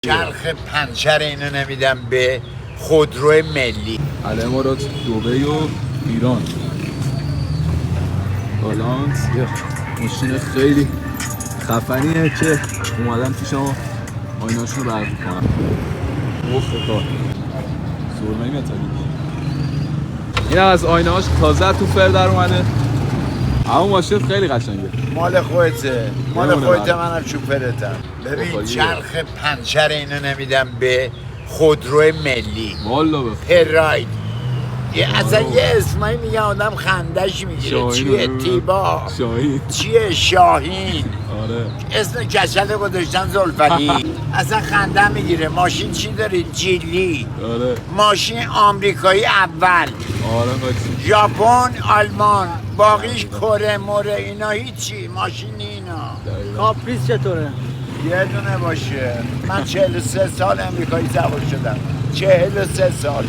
چرخ پنچر اینو نمیدم به خودرو ملی. علی امارات، دبی و ایران. بالانس یه ماشین خیلی خفنیه که اومدن پیشم آیناشون رو برقی کنم. اوه کار زورمایی متالیک. این هم از آینهاش تازه تو فر در اومده. اما ماشین خیلی قشنگه. مال خودته، مال خودته، منم شوپرتم. ببین چرخ پنچر اینو نمیدم به خودرو ملی. والا بخ پراید. اصلا یه اسمایی میگه آدم خندش میگیره. چیه؟ تیبا. شاهین. چیه؟ شاهین. آره. اسم کچل گذاشتن زلفلی. اصلا خنده میگیره. ماشین چی داری؟ جیلی. آره. ماشین آمریکایی اول. آره بچه. ژاپن، آلمان، باقیش کره موره، اینا هیچی. ماشین اینا. کاپریس چطوره؟ یه دونه باشه. من 43 سال امریکایی سوار شدم. 43 سال.